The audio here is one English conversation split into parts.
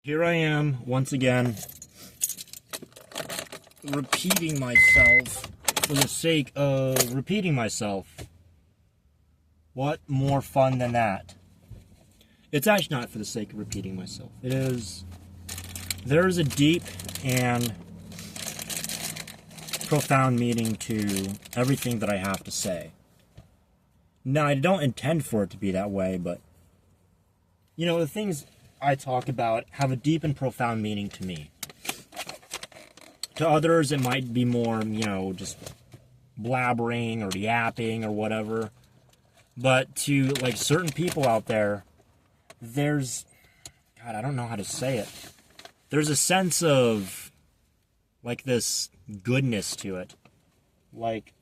Here I am, once again, repeating myself for the sake of repeating myself. What more fun than that? It's actually not for the sake of repeating myself. It is... There is a deep and profound meaning to everything that I have to say. Now, I don't intend for it to be that way, but... You know, the things I talk about have a deep and profound meaning to me. To others, it might be more, just blabbering or yapping or whatever. But to, certain people out there, there's... God, I don't know how to say it. There's a sense of, this goodness to it.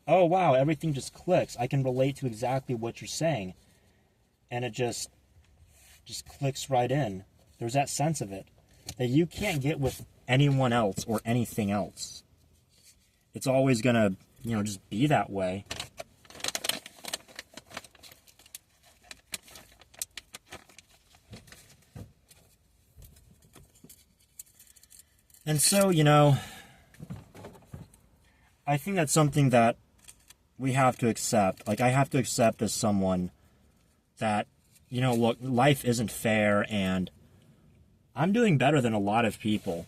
Oh, wow, everything just clicks. I can relate to exactly what you're saying. And it just clicks right in. There's that sense of it that you can't get with anyone else or anything else. It's always gonna, just be that way. And so, I think that's something that we have to accept. I have to accept as someone that, look, life isn't fair, and I'm doing better than a lot of people.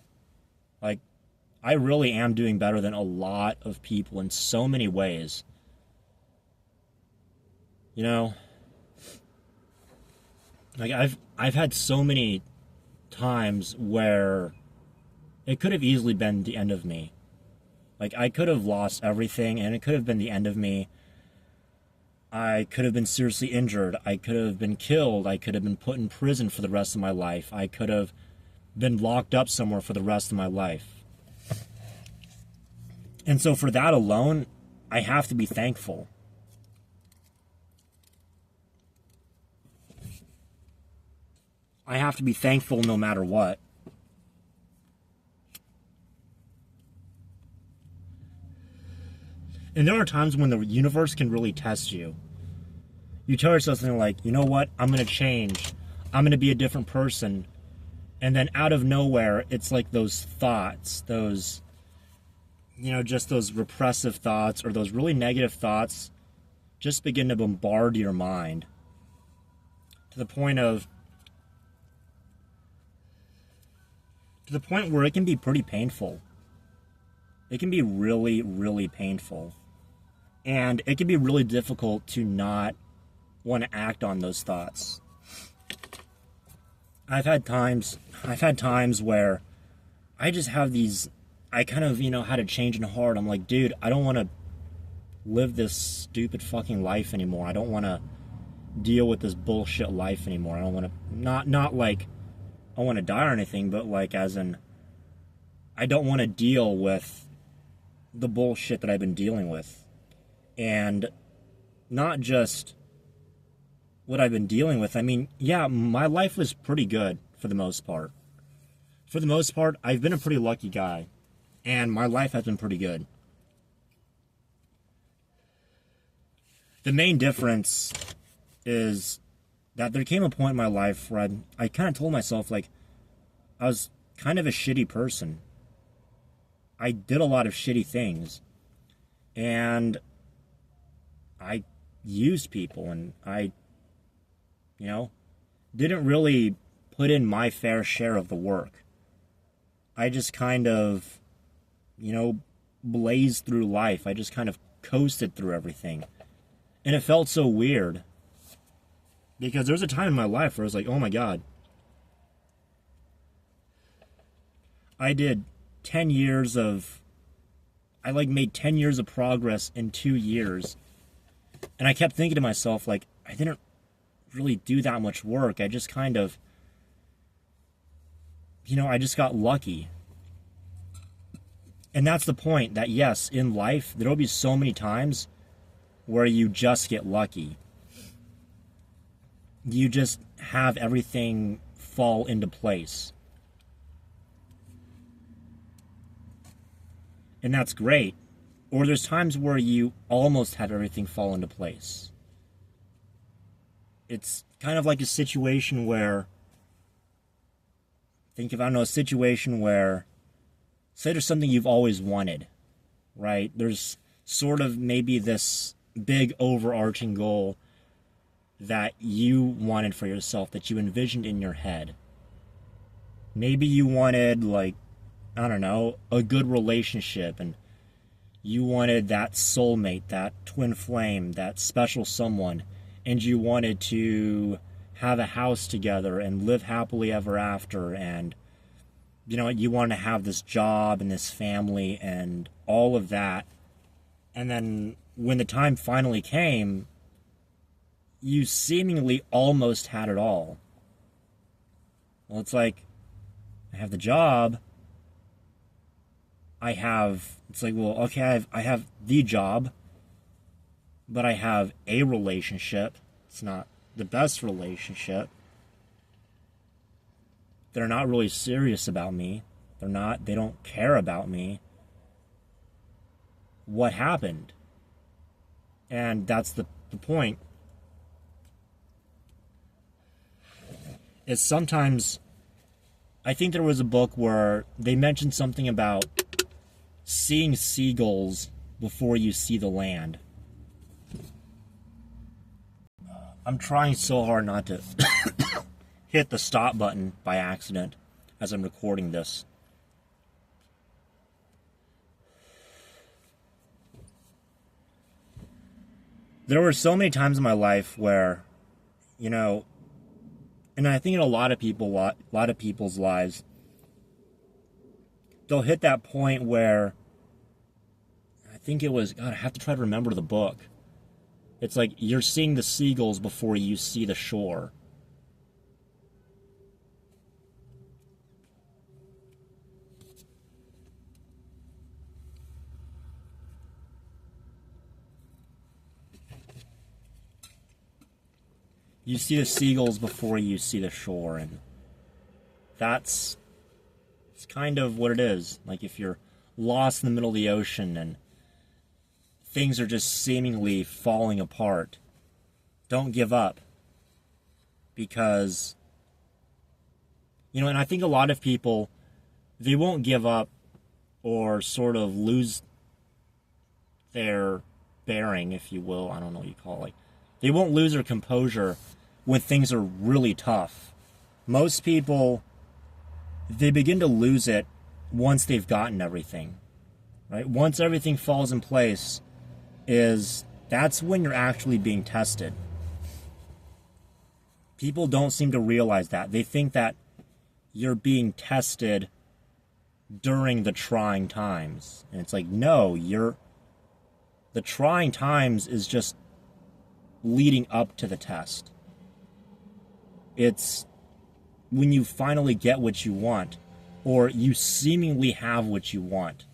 I really am doing better than a lot of people in so many ways. I've had so many times where it could have easily been the end of me. I could have lost everything, and it could have been the end of me. I could have been seriously injured. I could have been killed. I could have been put in prison for the rest of my life. I could have been locked up somewhere for the rest of my life. And so for that alone, I have to be thankful. I have to be thankful no matter what. And there are times when the universe can really test you. You tell yourself something like, you know what, I'm going to change. I'm going to be a different person. And then out of nowhere, it's like those thoughts, those, just those repressive thoughts or those really negative thoughts just begin to bombard your mind. To the point where it can be pretty painful. It can be really, really painful. And it can be really difficult to not want to act on those thoughts. I've had times where I just have these, I kind of, had a change in heart. I'm like, dude, I don't want to live this stupid fucking life anymore. I don't want to deal with this bullshit life anymore. I don't want to, not like I want to die or anything, but as in, I don't want to deal with the bullshit that I've been dealing with. And not just what I've been dealing with. I mean, yeah, my life was pretty good for the most part. For the most part, I've been a pretty lucky guy. And my life has been pretty good. The main difference is that there came a point in my life where I kind of told myself, I was kind of a shitty person. I did a lot of shitty things. And I used people, and I, didn't really put in my fair share of the work. I just kind of, blazed through life. I just kind of coasted through everything. And it felt so weird. Because there was a time in my life where I was like, oh my God. I did 10 years of... I made 10 years of progress in 2 years. And I kept thinking to myself, I didn't really do that much work. I just kind of... I just got lucky. And that's the point, that yes, in life, there will be so many times where you just get lucky. You just have everything fall into place. And that's great. Or there's times where you almost have everything fall into place. It's kind of like a situation where think of, I don't know, a situation where, say there's something you've always wanted, right? There's sort of maybe this big overarching goal that you wanted for yourself, that you envisioned in your head. Maybe you wanted, like, I don't know, a good relationship, and you wanted that soulmate, that twin flame, that special someone, and you wanted to have a house together and live happily ever after, and you wanted to have this job and this family and all of that. And then when the time finally came, you seemingly almost had it all. Well, it's like, I have the job. It's like, well, okay, I have the job, but I have a relationship. It's not the best relationship. They're not really serious about me. They don't care about me. What happened? And that's the point. Is sometimes, I think there was a book where they mentioned something about seeing seagulls before you see the land. I'm trying so hard not to hit the stop button by accident as I'm recording this. There were so many times in my life where, and I think in a lot of people's lives, they'll hit that point where, I think it was, God, I have to try to remember the book. It's like you're seeing the seagulls before you see the shore. You see the seagulls before you see the shore, and it's kind of what it is. Like if you're lost in the middle of the ocean and things are just seemingly falling apart, don't give up. Because, and I think a lot of people, they won't give up or sort of lose their bearing, if you will. I don't know what you call it. Like, they won't lose their composure when things are really tough. Most people, they begin to lose it once they've gotten everything, right? Once everything falls in place, that's when you're actually being tested. People don't seem to realize that. They think that you're being tested during the trying times. And it's like, no, the trying times is just leading up to the test. It's when you finally get what you want, or you seemingly have what you want,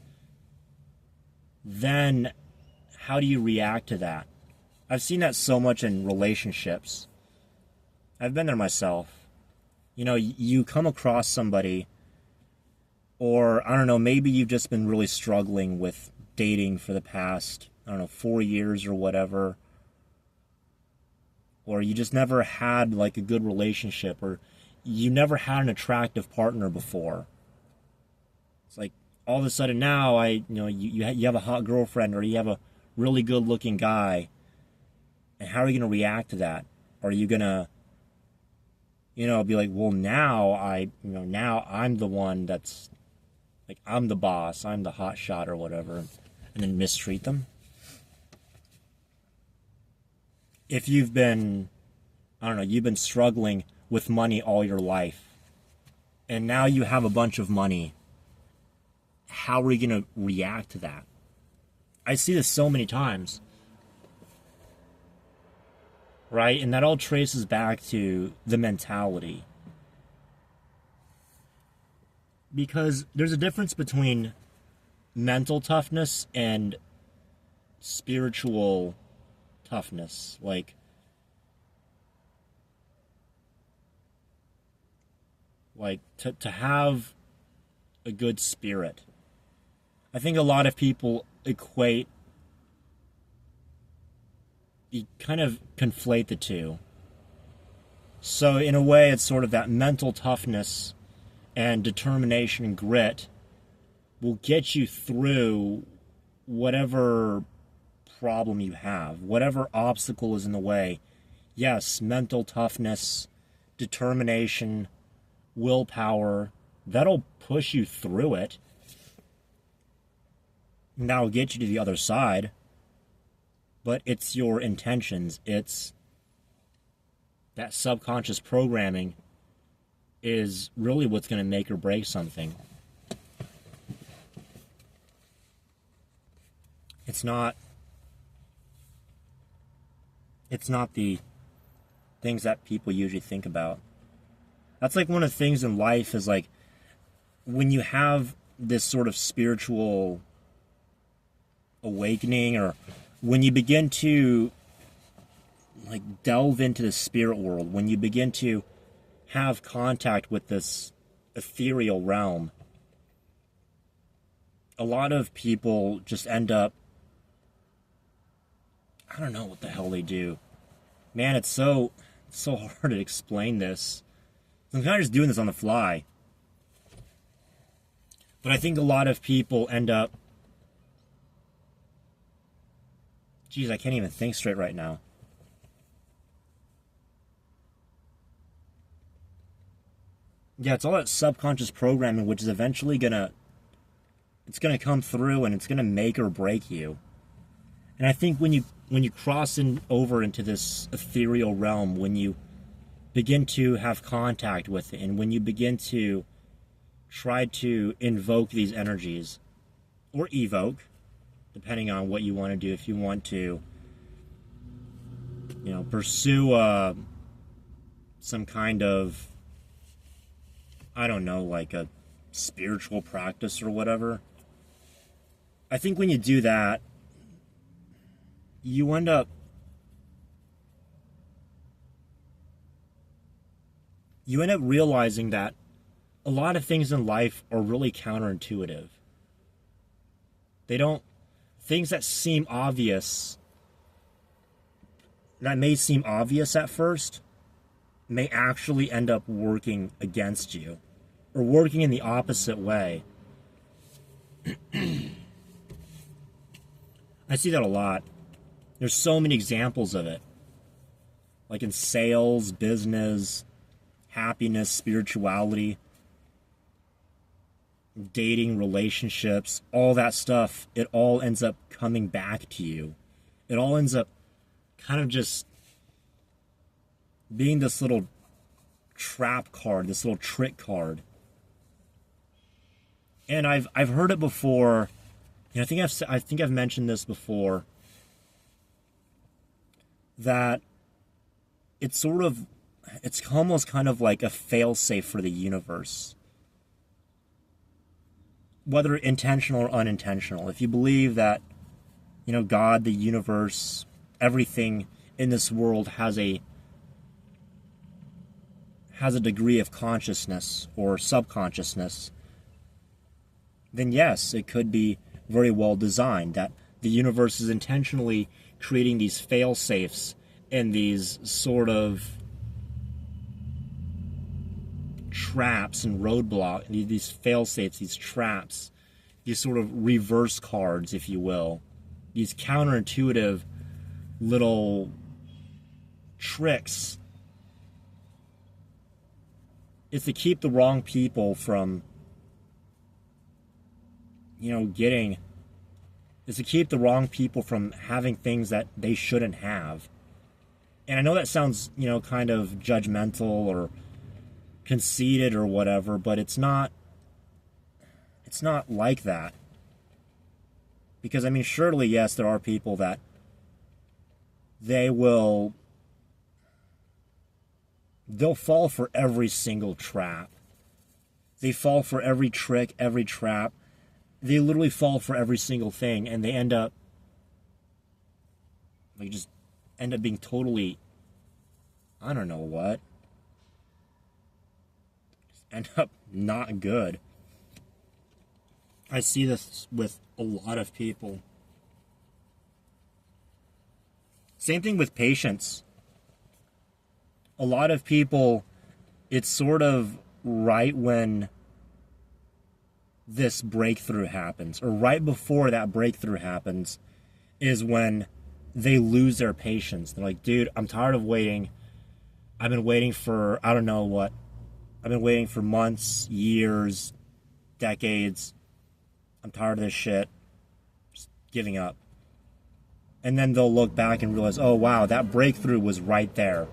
then how do you react to that? I've seen that so much in relationships. I've been there myself. You come across somebody, or I don't know, maybe you've just been really struggling with dating for the past, 4 years or whatever. Or you just never had like a good relationship, or you never had an attractive partner before. It's like all of a sudden now you have a hot girlfriend, or you have a really good looking guy. And how are you going to react to that? Are you going to, be like, well, now I'm the one that's like, I'm the boss, I'm the hot shot or whatever, and then mistreat them? If you've been, you've been struggling with money all your life, and now you have a bunch of money, how are you going to react to that? I see this so many times, right? And that all traces back to the mentality. Because there's a difference between mental toughness and spiritual toughness. Like to have a good spirit. I think a lot of people you kind of conflate the two. So in a way, it's sort of that mental toughness and determination and grit will get you through whatever problem you have, whatever obstacle is in the way. Yes, mental toughness, determination, willpower, that'll push you through it. And that'll get you to the other side. But it's your intentions. It's that subconscious programming is really what's going to make or break something. It's not the things that people usually think about. That's like one of the things in life is like when you have this sort of spiritual awakening, or when you begin to like delve into the spirit world, when you begin to have contact with this ethereal realm, a lot of people just end up, I don't know what the hell they do. Man, it's so hard to explain this. I'm kind of just doing this on the fly. But I think a lot of people end up... Geez, I can't even think straight right now. Yeah, it's all that subconscious programming, which is eventually it's gonna come through, and it's gonna make or break you. And I think when you cross over into this ethereal realm, when you begin to have contact with it, and when you begin to try to invoke these energies, or evoke, depending on what you want to do, if you want to, pursue some kind of, I don't know, like a spiritual practice or whatever. I think when you do that, you end up realizing that a lot of things in life are really counterintuitive. Things that may seem obvious at first, may actually end up working against you, or working in the opposite way. I see that a lot. There's so many examples of it. Like in sales, business, happiness, spirituality, dating, relationships, all that stuff, it all ends up coming back to you. It all ends up kind of just being this little trap card, this little trick card. And I've heard it before. I think I've mentioned this before, that it's almost kind of like a fail-safe for the universe, whether intentional or unintentional. If you believe that, God, the universe, everything in this world has a degree of consciousness or subconsciousness, then yes, it could be very well designed, that the universe is intentionally creating these fail-safes and these sort of traps and roadblocks, these fail-safes, these traps, these sort of reverse cards, if you will, these counterintuitive little tricks. It's to keep the wrong people from, is to keep the wrong people from having things that they shouldn't have. And I know that sounds, kind of judgmental or conceited or whatever, but it's not like that. Because, surely, yes, there are people that they'll fall for every single trap. They fall for every trick, every trap. They literally fall for every single thing, and they end up being totally, I don't know what. Just end up not good. I see this with a lot of people. Same thing with patience. A lot of people, it's sort of right when this breakthrough happens, or right before that breakthrough happens, is when they lose their patience. They're like, dude, I'm tired of waiting. I've been waiting for, I don't know what. I've been waiting for months, years, decades. I'm tired of this shit. Just giving up. And then they'll look back and realize, oh, wow, that breakthrough was right there.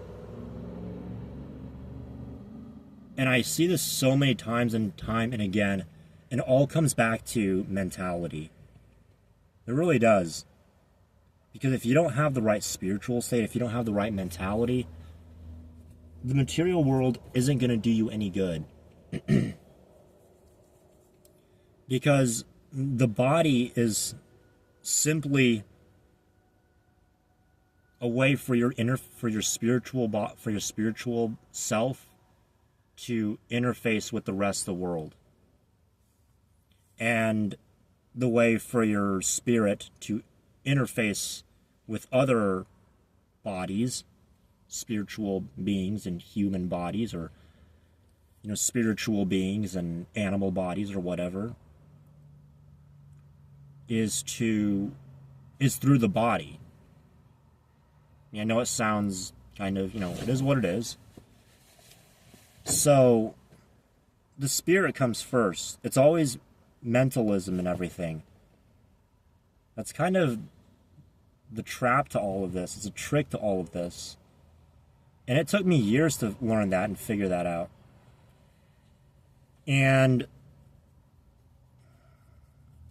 And I see this so many times and time and again, and it all comes back to mentality. It really does. Because if you don't have the right spiritual state, if you don't have the right mentality, the material world isn't going to do you any good. Because the body is simply a way for your spiritual self to interface with the rest of the world, and the way for your spirit to interface with other bodies, spiritual beings and human bodies, or spiritual beings and animal bodies, or whatever, is through the body. I know it sounds kind of, it is what it is. So, the spirit comes first. It's always mentalism and everything. That's kind of the trap to all of this. It's a trick to all of this. And it took me years to learn that and figure that out. And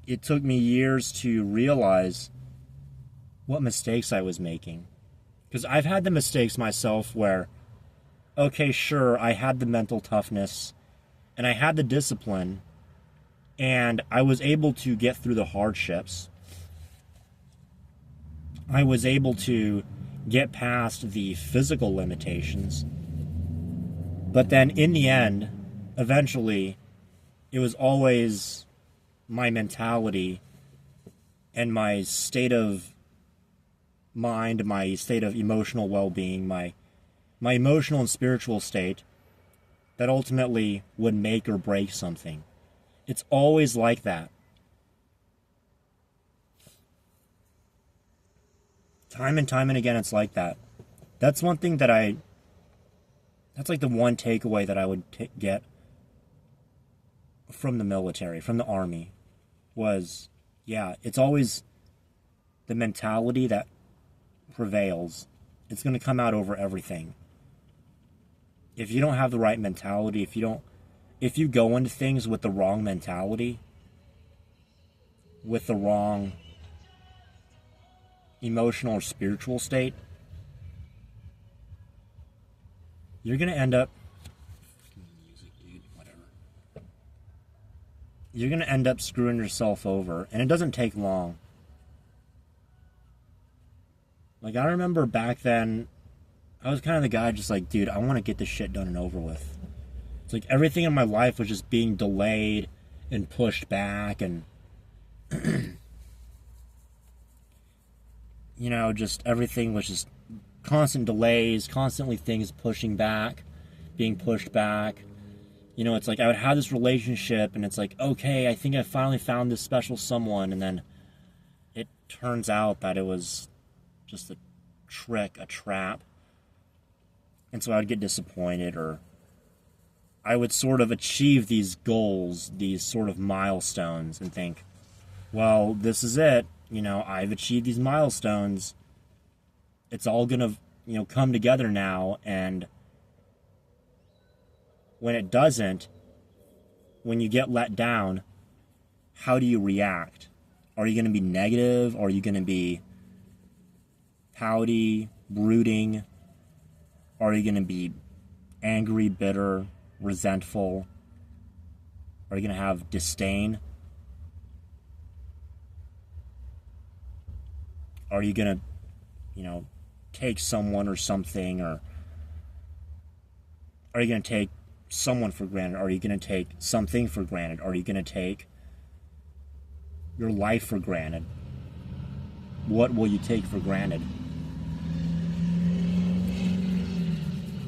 it took me years to realize what mistakes I was making. Because I've had the mistakes myself where, okay, sure, I had the mental toughness and I had the discipline and I was able to get through the hardships. I was able to get past the physical limitations. But then in the end, eventually, it was always my mentality and my state of mind, my state of emotional well-being, my emotional and spiritual state that ultimately would make or break something. It's always like that. Time and again, it's like that. That's one thing that's like the one takeaway that I would get from the military, from the army, was, yeah, it's always the mentality that prevails. It's going to come out over everything. If you don't have the right mentality, if you go into things with the wrong mentality, with the wrong emotional or spiritual state, you're going to end up screwing yourself over, and it doesn't take long. Like, I remember back then, I was kind of the guy just like, dude, I want to get this shit done and over with. It's like everything in my life was just being delayed and pushed back, and just everything was just constant delays, constantly things pushing back, being pushed back. It's like I would have this relationship and it's like, okay, I think I finally found this special someone, and then it turns out that it was just a trick, a trap. And so I would get disappointed, or I would sort of achieve these goals, these sort of milestones, and think, well, this is it. I've achieved these milestones. It's all going to, come together now. And when it doesn't, when you get let down, how do you react? Are you going to be negative? Are you going to be pouty, brooding? Are you going to be angry, bitter, resentful? Are you going to have disdain? Are you going to, take someone or something, or are you going to take someone for granted? Are you going to take something for granted? Are you going to take your life for granted? What will you take for granted?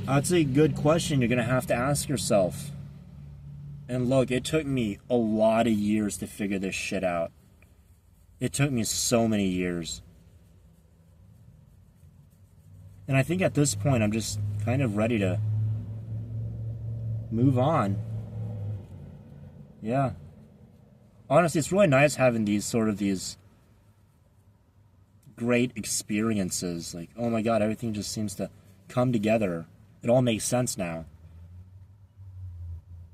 That's a good question you're going to have to ask yourself. And look, it took me a lot of years to figure this shit out. It took me so many years. And I think at this point, I'm just kind of ready to move on. Yeah. Honestly, it's really nice having these great experiences. Like, oh my god, everything just seems to come together. It all makes sense now.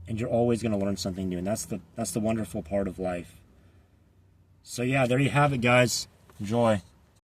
And you're always going to learn something new, and that's the wonderful part of life. So yeah, there you have it, guys. Enjoy.